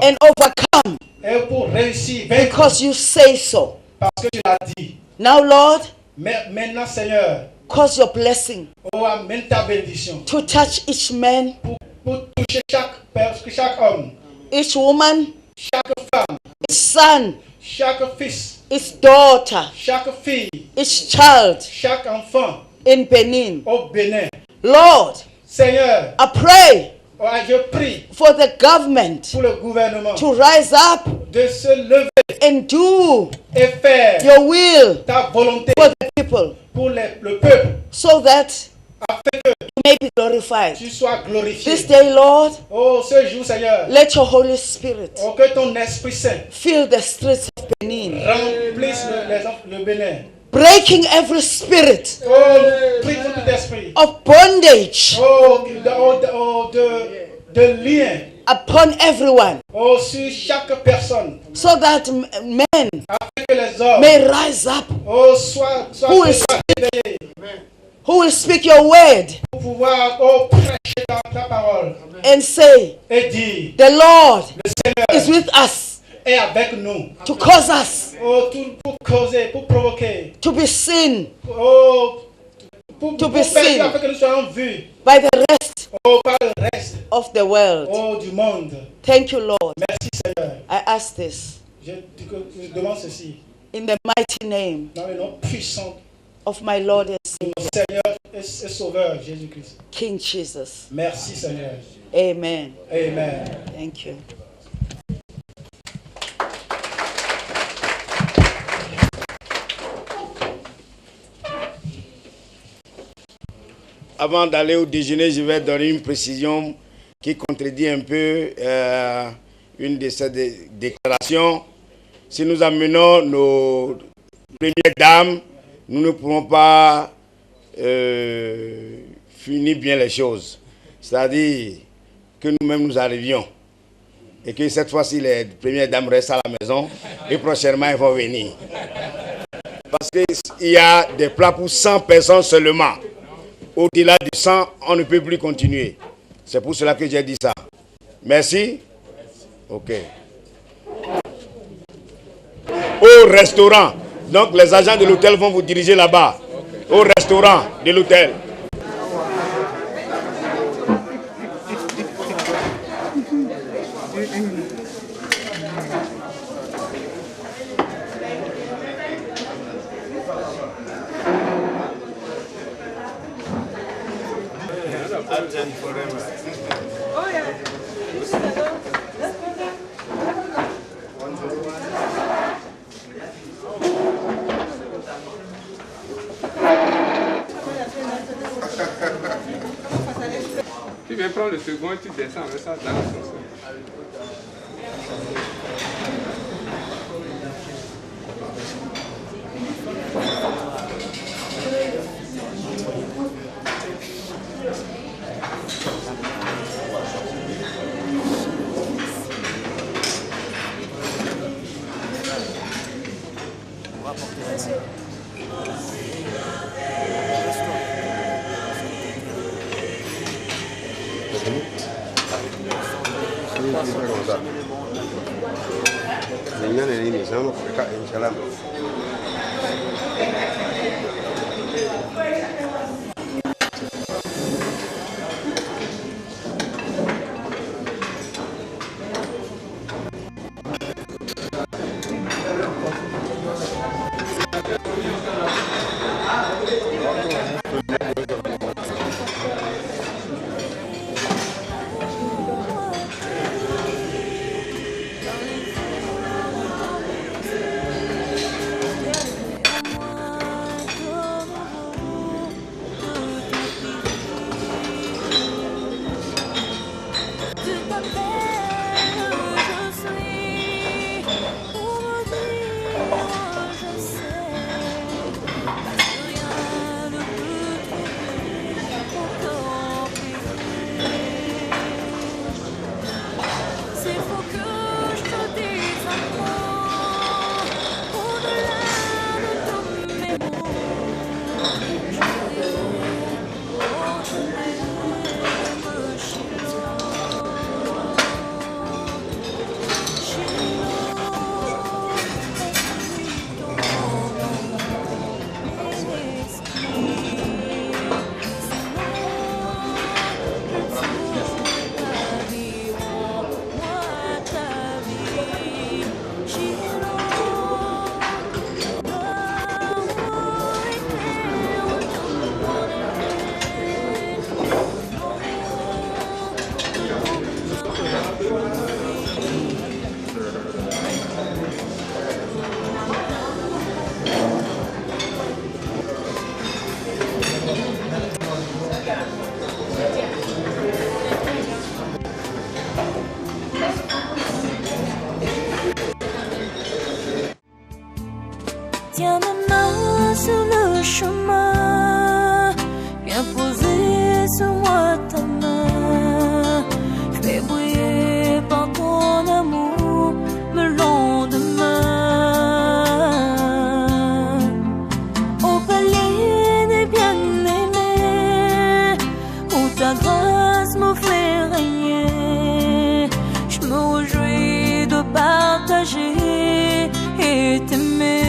and overcome. Et pour réussir, vaincre. Because you say so. Parce que tu l'as dit. Now, Lord, Maintenant, Seigneur, cause your blessing amène ta bénédiction to touch each man, pour toucher chaque homme, each woman, chaque femme, each son, chaque fils, each daughter, chaque fille, each child chaque enfant in Benin. au Bénin. Lord, Seigneur, I pray je prie for the government pour le gouvernement to rise up de se lever and do et faire your will ta volonté for the people, pour le peuple, so that afin que you may be glorified. tu sois glorifié. This day, Lord, Oh, ce jour, Seigneur, let your Holy Spirit oh, que ton Esprit Saint fill the streets of Benin, remplisse le Bénin. breaking every spirit Oh, prie pour tout esprit. of bondage De lien. upon everyone, Oh, sur chaque personne. so that men Afin que les hommes, may rise up oh, soient réveillés. who will speak your word Pour pouvoir, prêcher ta parole. and say, Et dire, the Lord le Seigneur is with us est avec nous. to cause us Oh, tout pour causer, pour provoquer. to be seen Oh, To be faire seen. afin que nous soyons vus. by the rest Oh, par le reste. of the world. Oh, du monde. Thank you, Lord. Merci, Seigneur. I ask this Je demande ceci. in the mighty name Dans le nom puissant of my Lord and de notre Seigneur et Sauveur Jésus-Christ. King Jesus. Merci, Seigneur. Amen. Amen. Thank you. Avant d'aller au déjeuner, je vais donner une précision qui contredit un peu une de ces déclarations. Si nous amenons nos premières dames, nous ne pourrons pas finir bien les choses. C'est-à-dire que nous-mêmes nous arrivions. Et que cette fois-ci, les premières dames restent à la maison et prochainement, elles vont venir. Parce qu'il y a des plats pour 100 personnes seulement. Au-delà du 100, on ne peut plus continuer. C'est pour cela que j'ai dit ça. Merci. Ok. Au restaurant. Donc les agents de l'hôtel vont vous diriger là-bas. Au restaurant de l'hôtel. Tu viens prendre le second et tu descends avec ça dans l'ascenseur. Tiens ma main sur le chemin, viens poser sur moi ta main. Je vais briller par ton amour le lendemain. Au palais des bien-aimés, où ta grâce me fait régner, je me réjouis de partager et t'aimer.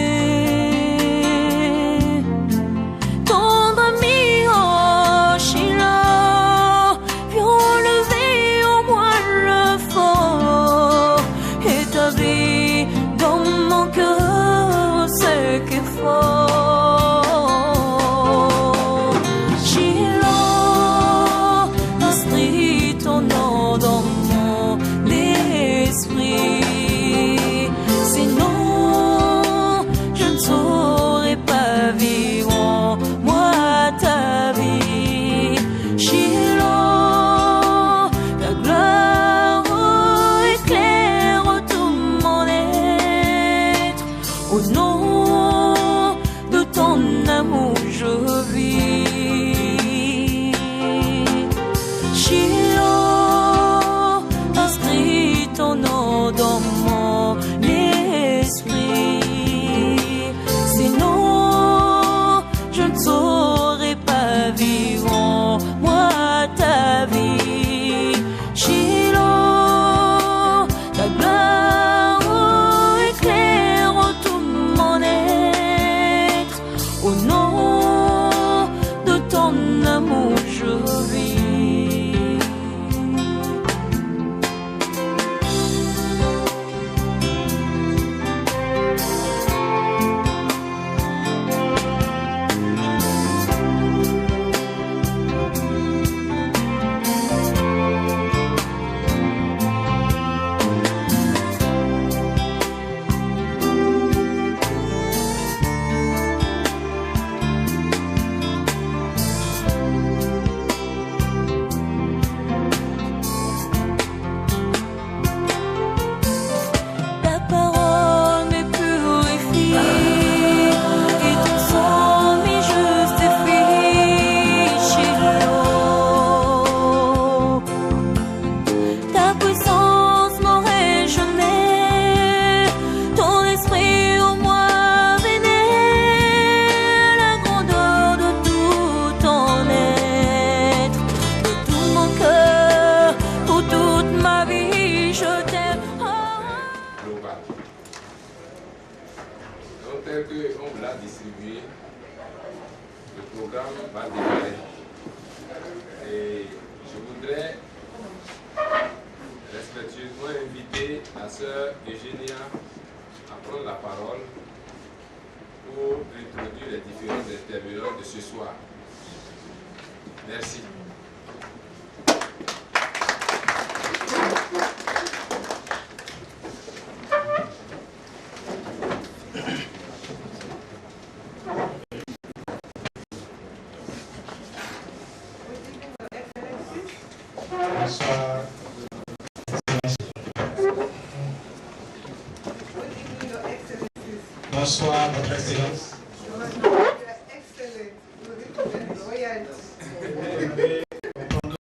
Bonsoir, Votre Excellence.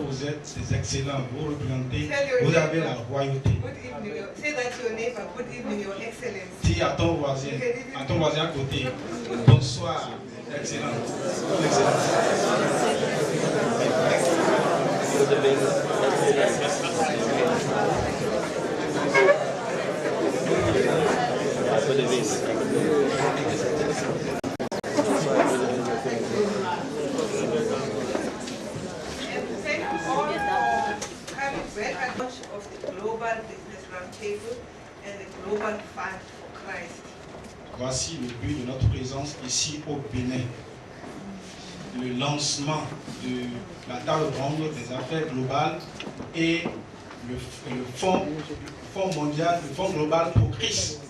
Vous êtes des excellents, vous représentez, vous avez la royauté. Dis à ton voisin à côté, bonsoir, Excellence. Of the Global Business Roundtable and the Global Fund for Christ. Voici le but de notre présence ici au Bénin. Le lancement de la table ronde des affaires globales et le fonds mondial, le fonds global pour Christ.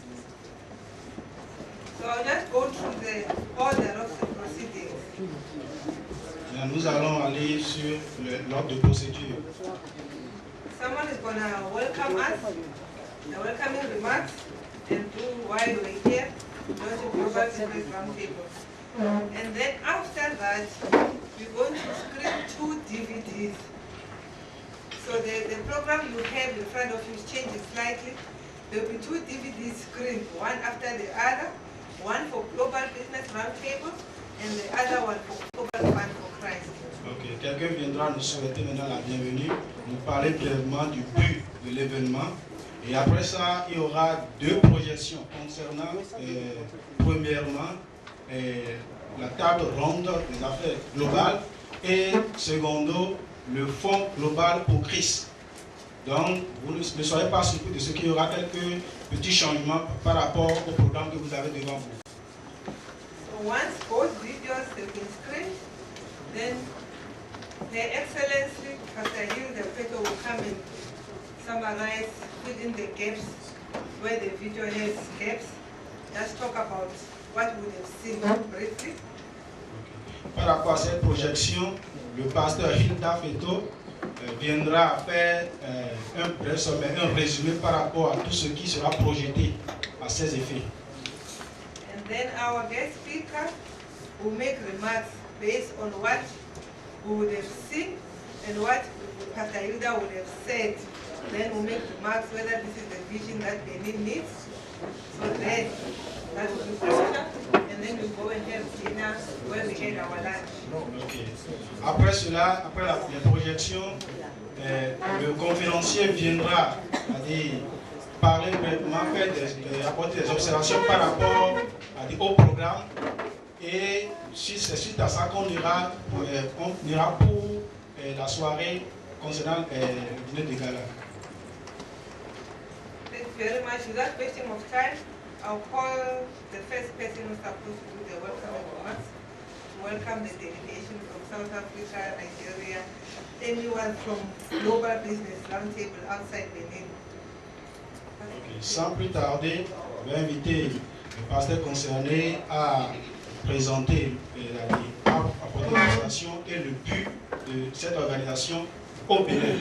So I'll just go through the order of the proceedings. Nous allons aller sur l'ordre de procédure. Someone is going to welcome us, the welcoming remarks. and do while we're here, not a global business roundtable. And then after that, we're going to screen 2 DVDs. So the program you have in front of you is changing slightly. There will be 2 DVDs screened, one after the other, one for Global Business Roundtable and the other one for Global Fund for Christ. Ok, quelqu'un viendra nous souhaiter maintenant la bienvenue, nous parler brièvement du but de l'événement. Et après ça, il y aura 2 projections concernant, premièrement, la table ronde des affaires globales et secondo, le fonds global pour Christ. Donc, vous ne soyez pas surpris de ce qu'il y aura quelques petits changements par rapport au programme que vous avez devant vous. So once both videos have been screened, then Their Excellency, Pastor Hilda Peto will come and summarize within the gaps, where the video has gaps. Just talk about what we have seen briefly. Par rapport à cette projection, le pasteur Hilda Feto viendra faire un résumé par rapport à tout ce qui sera projeté à ces effets. And then our guest speaker will make remarks based on what we would have seen and what Pastor Hilda would have said. Then we'll make remarks whether this is the vision that Benin needs. So then that will be closer, and then we'll go and have dinner where we had our lunch. Okay. Après cela, après la projection, le conférencier viendra parler brièvement, apporter des observations par rapport au programme. Et c'est suite à ça qu'on ira pour la soirée concernant le dîner de gala. Thank you very much. Without wasting of time, I'll call the first person who's supposed to do the welcome remarks. Welcome the delegation from South Africa, Nigeria, anyone from Global Business Roundtable outside Benin. Okay. Sans plus tarder, je vais inviter le pasteur concerné à présenter apporter l'organisation et le but de cette organisation au Bénin.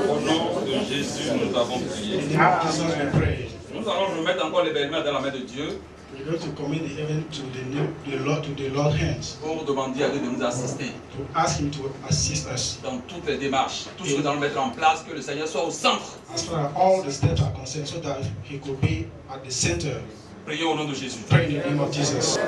Au nom de Jésus, nous avons prié. Nous allons remettre encore l'événement dans la main de Dieu. We're going to commit the event to the Lord's hands. Pour demander à Dieu de nous assister. To ask Him to assist us. Dans toutes les démarches, tout ce que nous allons mettre en place, que le Seigneur soit au centre. As far as all the steps are concerned, so that He could be at the center. Prions au nom de Jésus. Pray in the name of Jesus.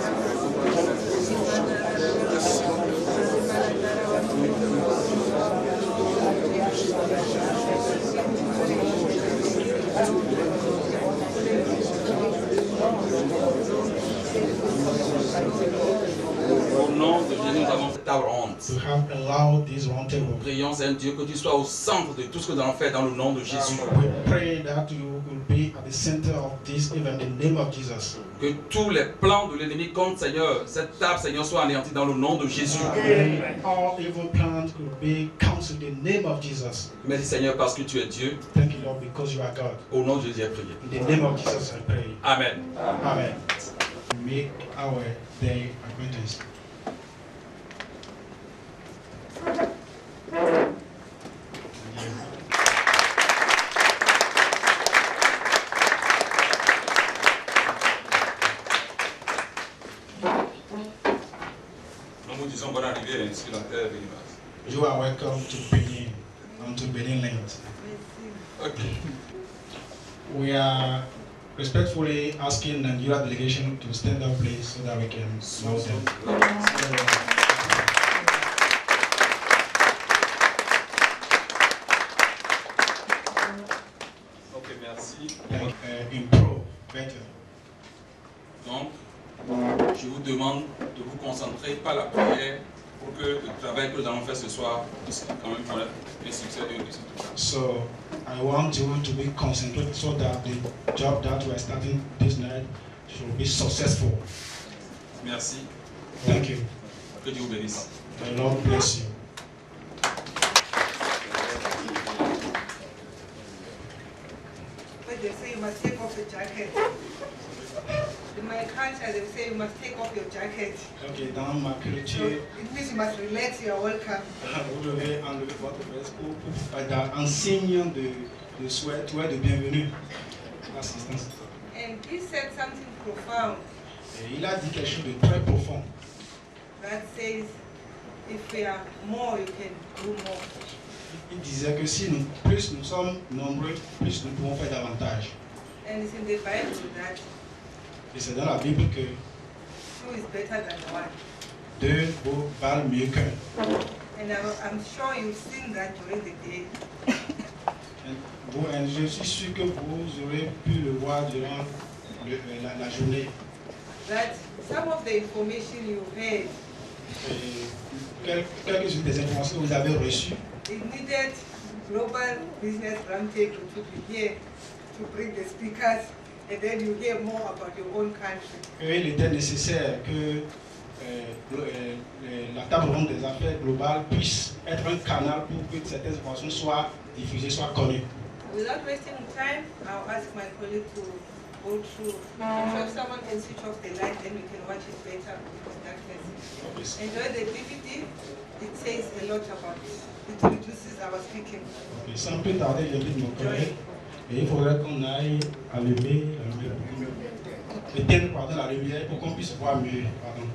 Au nom de Jésus, nous avons cette table ronde. We have allowed this roundtable. Prions, Seigneur Dieu, que tu sois au centre de tout ce que nous allons faire dans le nom de Jésus. We pray that you will be at the center of this event in the name of Jesus. Que tous les plans de l'ennemi contre, Seigneur, cette table, Seigneur, soit anéantie dans le nom de Jésus. All evil plans could be cancelled in the name of Jesus. Merci, Seigneur, parce que tu es Dieu. Thank you, Lord, because you are God. Au nom de Jésus, j'ai prié. In the name of Jesus, I pray. Amen. Amen. Make our day acquaintance. Nous vous disons bonne arrivée sur la terre béninoise. You are welcome to Benin, onto Benin land. Okay. We are respectfully asking the Nigeria delegation to stand up, please, so that we can welcome them. improve better. Donc, je vous demande de vous concentrer par la prière pour que le travail que nous allons faire ce soir puisse quand même faire un succès et un résultat. So I want you to be concentrated so that the job that we are starting this night should be successful. Merci. Thank you. Que Dieu vous bénisse. The Lord bless you. But they say you must take off your jacket. In my culture, they say you must take off your jacket. Ok, dans ma So culture, it means you must relax, you are welcome. vous devez enlever votre veste en signe de souhait, de bienvenue. L'assistance. And he said something profound Et il a dit quelque chose de très profond. that says, if we are more, you can do more. Il disait que si plus nous sommes nombreux, plus nous pouvons faire davantage. And it's in the Bible that Et c'est dans la Bible que two is better than one. deux valent mieux qu'un. And I'm sure you've seen that during the day. Et je suis sûr que vous aurez pu le voir durant la journée. That some of the information you heard, Et quelques-unes des informations que vous avez reçues, it needed Global Business Roundtable to be here to bring the speakers, and then you hear more about your own country. il était nécessaire que la table ronde des affaires globales puisse être un canal pour que certaines informations soient diffusées, soient connues. Without wasting time, I'll ask my colleague to go through. So if someone can switch off the light, then we can watch it better because darkness. Enjoy the DVD. It says a lot about it. It reduces our speaking. Et sans plus tarder, j'invite mon collègue. Et il faudrait qu'on aille allumer éteindre la lumière pour qu'on puisse voir mieux. Pardon.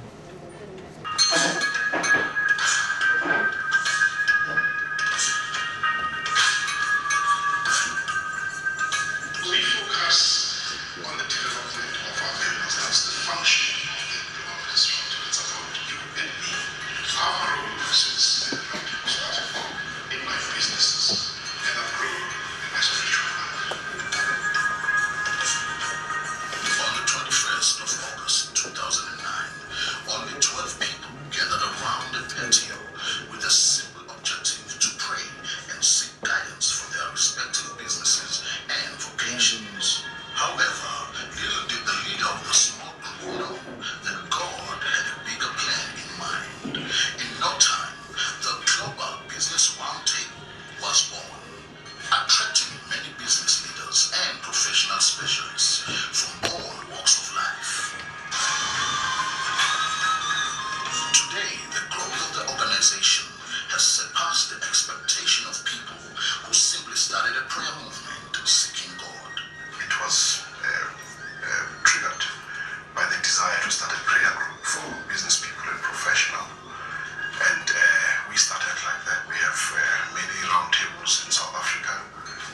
We focus on the development of our members. That's the function of the structure. It's about you and me. Our role since in my businesses and I've grown in my spiritual life. On the 21st of August 2009, only 12 people gathered around the patio with a simple objective to pray and seek guidance for their respective businesses and vocations. However, little did the leader of the small group know that God had a bigger plan in mind. In no time, the Global Business Roundtable was born, attracting many business leaders and professional specialists from all walks of life. Today, the growth of the organization has surpassed the expectation of people who simply started a prayer movement seeking God. It was triggered by the desire to start a prayer group for business people and professionals. And we started like that. We have many roundtables in South Africa,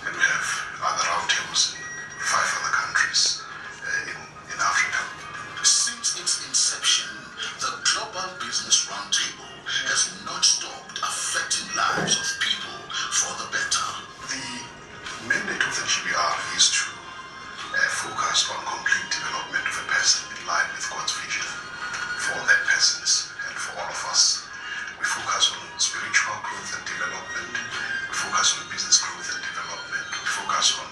and we have other roundtables in 5 other countries in Africa. Since its inception, the Global Business Roundtable has not stopped affecting lives of people for the better. The mandate of the GBR is to focus on complete development of a person in line with God's vision for all their persons and for all of us. We focus on spiritual growth and development. We focus on business growth and development. We focus on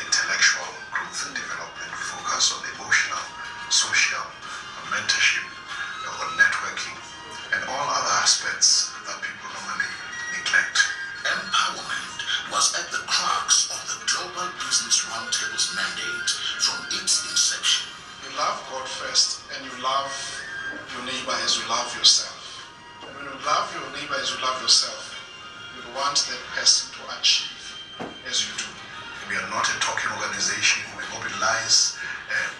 intellectual growth and development. We focus on emotional, social, mentorship, on networking, and all other aspects that people normally neglect. Empowerment was at the crux of the Global Business Roundtable's mandate from its inception. You love God first, and you love your neighbor as you love yourself. And when you love your neighbor as you love yourself, you want that person to achieve as you do. We are not a talking organization. We mobilize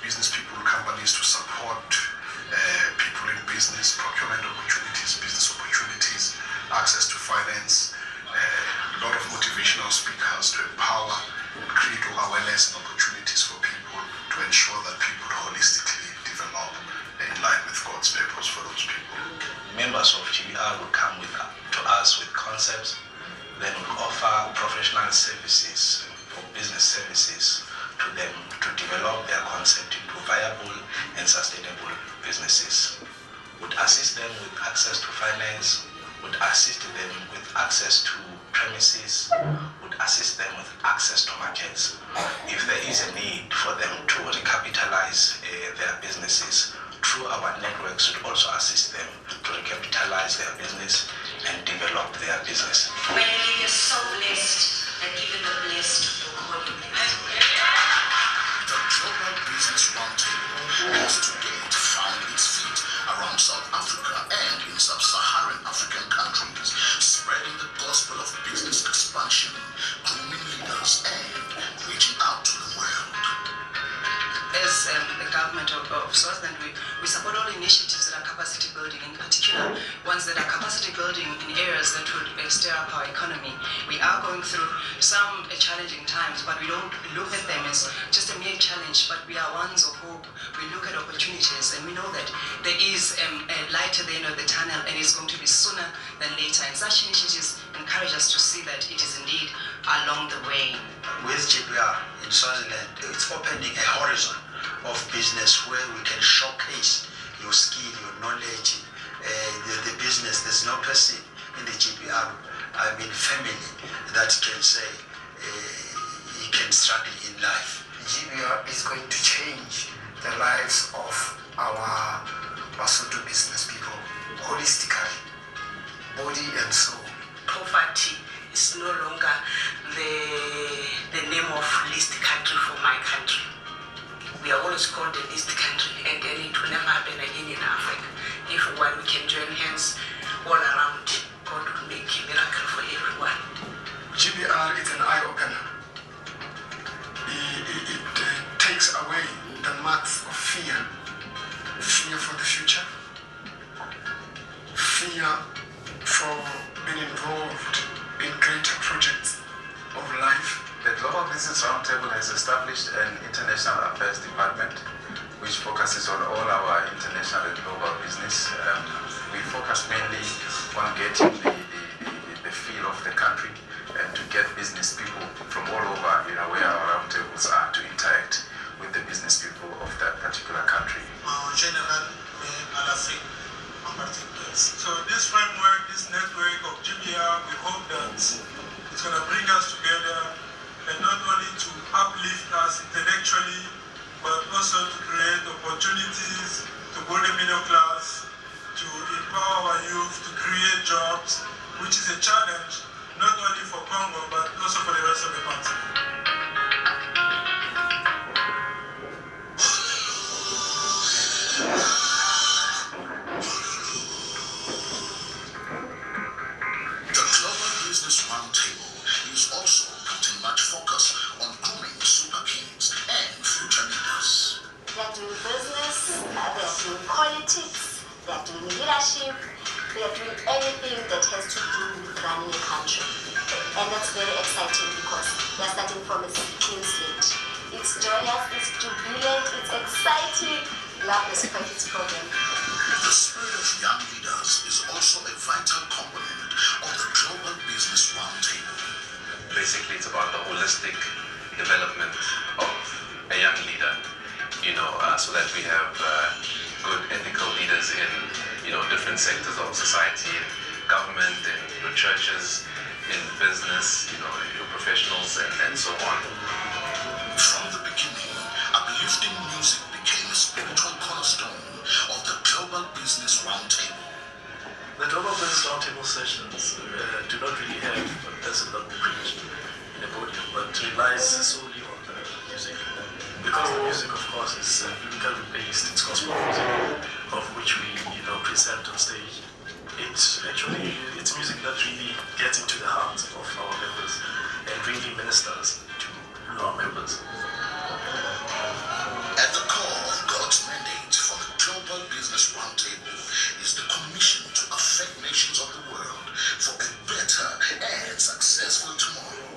business people, companies to support people in business, procurement opportunities, business opportunities, access to finance, a lot of motivational speakers to empower and create awareness and opportunities for people to ensure that people holistically develop in line with God's purpose for those people. Members of GBR will come to us with concepts, then we'll offer professional services or business services businesses, would assist them with access to finance, would assist them with access to premises, would assist them with access to markets. If there is a need for them to recapitalize their businesses, through our networks would also assist them to recapitalize their business and develop their business. When we are so blessed and even the blessed will call you blessed. The Global Business Roundtable has to date found its feet around South Africa and in sub-Saharan African countries, spreading the gospel of business expansion, grooming leaders, and reaching out to the world. As the government of Swaziland, we support all initiatives that are capacity building, in particular ones that are capacity building in areas that would stir up our economy. We are going through some challenging times, but we don't look at them as just a mere challenge, but we are ones of hope. We look at opportunities and we know that there is a light at the end of the tunnel, and it's going to be sooner than later. And such initiatives encourage us to see that it is indeed along the way. With GBR in Swaziland, it's opening a horizon of business where we can showcase your skill, your knowledge, the business. There's no person in the GBR, family, that can say he can struggle in life. GBR is going to change the lives of our Basotho business people holistically, body and soul. Poverty is no longer the name of least country for my country. We are always called the least country, and then it will never happen again in Africa. If we can join hands all around, God will make a miracle for everyone. GBR is an eye-opener. It takes away the marks of fear. Fear for the future. Fear for being involved in greater projects of life. The Global Business Roundtable has established an international affairs department which focuses on all our international and global business. We focus mainly on getting the feel of the country and to get business people from all over, where our roundtables are, to interact with the business people of that particular country. General Alafrique en particular. So this framework, this network of GBR, we hope that it's going to bring us together, and not only to uplift us intellectually, but also to create opportunities to grow the middle class, to empower our youth, to create jobs, which is a challenge not only for Congo, but also for the rest of the continent. The Global Business Roundtable is also putting much focus on grooming super kids and future leaders. They are doing business, they are doing politics, they are doing leadership, they are doing anything that has to do with running a country. And that's very exciting because they are starting from a clean slate. It's joyous, it's jubilant, it's exciting. Love the Super Kids program. The spirit of young leaders is also a vital component of the Global Business Roundtable. Basically, it's about the holistic development of a young leader, so that we have good ethical leaders in, different sectors of society, in government, in churches, in business, your professionals, and so on. From the beginning, uplifting music became a spiritual cornerstone of the Global Business Roundtable. The Global Business Roundtable sessions do not really have a person that will preach in the podium, but relies solely on the music. Because the music, of course, is biblically based, it's gospel music, of which we present on stage. It's music that really gets into the hearts of our members and really ministers to our members. At the core of God's mandate for the Global Business Roundtable is the commission to affect nations of the world for a better and successful tomorrow.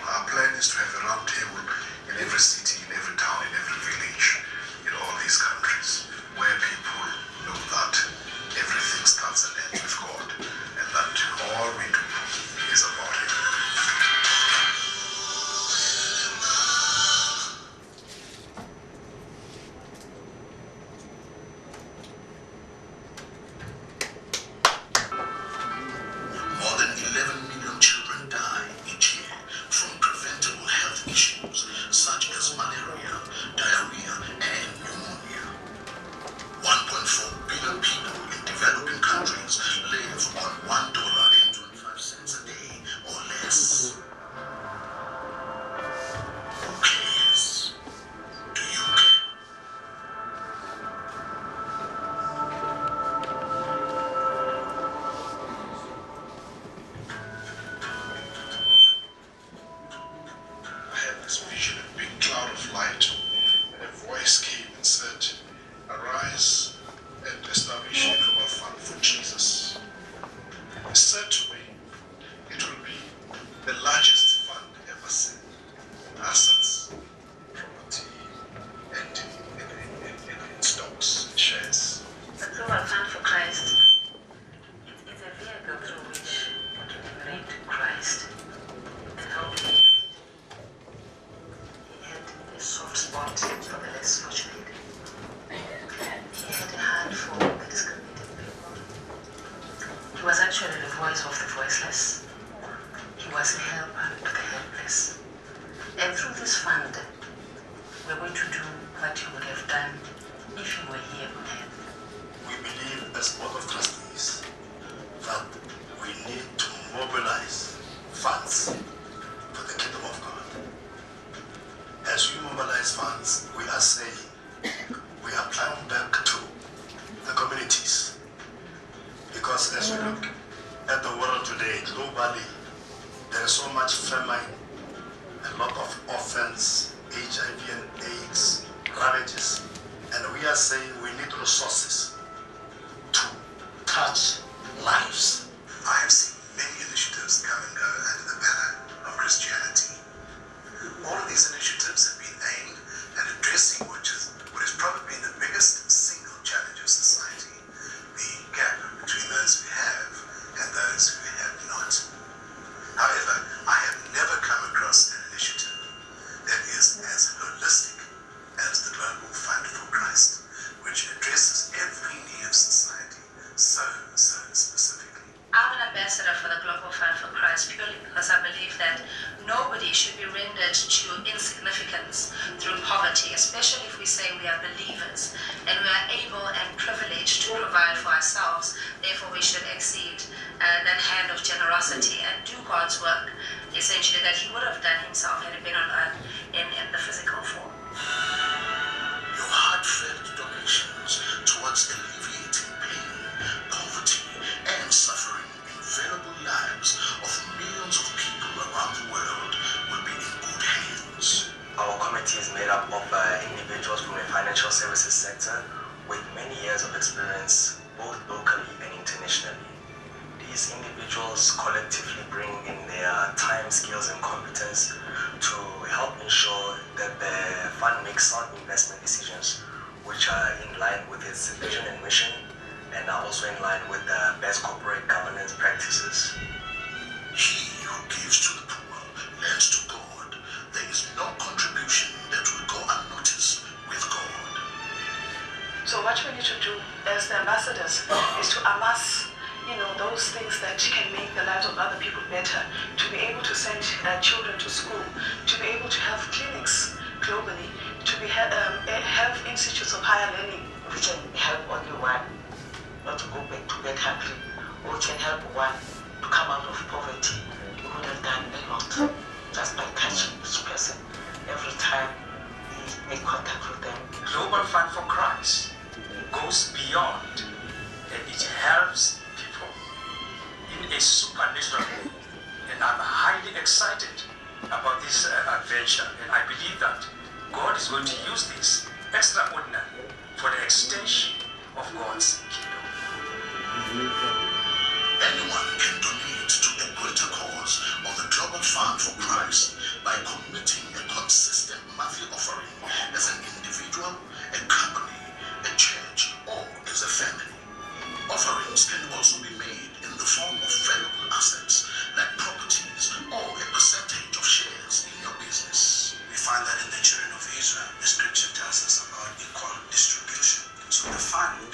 Our plan is to have a roundtable in every city, in every town, in every village, in all these countries, where people know that everything starts and ends with God, and that all we do is about Him. issues such as malaria, diarrhea, and pneumonia. 1.4 billion people in developing countries live on $1.25 a day or less. Who cares? Do you care? I had this vision, a big cloud of light, and a voice came and said, "Arise and establish a global fund for Jesus." He said to me, it will be the largest fund ever seen in assets, property, and in stocks and shares. The Global Fund for Christ is a vehicle through which we can relate to Christ and help him. He had a soft spot for the less fortunate. He had a heart for the discriminated people. He was actually the voice of the voiceless. He was a helper to the helpless. And through this fund, we're going to do what you would have done if you were here on earth. We believe as Board of Trustees that we need to mobilize funds for the kingdom of God. As we mobilize funds, we are saying we are plowing back to the communities. Because as we look at the world today, globally, there is so much famine, a lot of orphans, HIV and AIDS, ravages, and we are saying we need resources to touch lives. I have seen many initiatives come and go under the banner of Christianity. All of these initiatives have been aimed at addressing what is probably the biggest single challenge of society, the gap between those who have and those who have not. However, I have never come across an initiative that is as holistic as the Global Fund for Christ, which addresses every need of society so specifically. I'm an ambassador for the Global Fund for Christ purely because I believe that nobody should be rendered to insignificance through poverty, especially if we say we are believers and we are able and privileged to provide for ourselves. Therefore, we should exceed that hand of generosity and do God's work, essentially, that he would have done himself had he been on earth in the physical form. Your heartfelt donations towards alleviating pain, poverty, and suffering in valuable lives of millions of people around the world will be in good hands. Our committee is made up of individuals from the financial services sector with many years of experience, both locally and internationally. These individuals collectively bring in their time, skills, and competence to help ensure that the fund makes sound investment decisions which are in line with its vision and mission and are also in line with the best corporate governance practices. He who gives to the poor lends to God. There is no contribution that will go unnoticed with God. So what we need to do as the ambassadors is to amass, those things that can make the lives of other people better, to be able to send children to school, to be able to have clinics globally, to have institutes of higher learning. We can help only one not to go back to bad country, or we can help one to come out of poverty. We would have done a lot just by touching each person every time we make contact with them. Global Fund for Christ goes beyond and it helps people in a supernatural way. And I'm highly excited about this adventure, and I believe that God is going to use this extraordinary for the extension of God's kingdom. Anyone can donate to a greater cause of the Global Fund for Christ by committing a consistent monthly offering as an individual, a company, a church, or as a family. Offerings can also be made in the form of valuable assets like properties or a percentage of shares in your business. We find that in the children of Israel, the scripture tells us about equal distribution. So the fund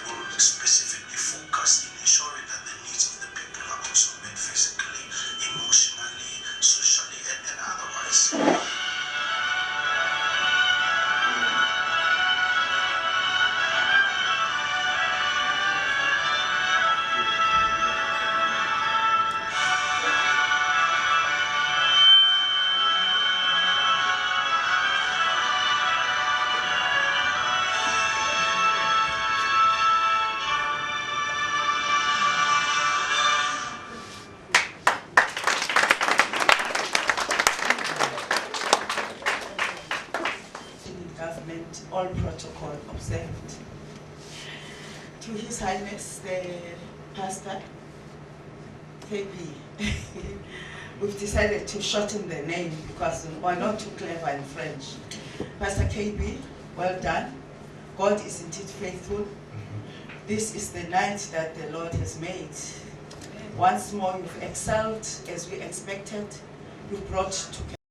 will specifically focus in ensuring that the needs of the people are also met physically, emotionally, socially, and otherwise. all protocol observed. To His Highness, the Pastor KB, we've decided to shorten the name because we're not too clever in French. Pastor KB, well done. God is indeed faithful. This is the night that the Lord has made. Once more, you've excelled as we expected. You brought together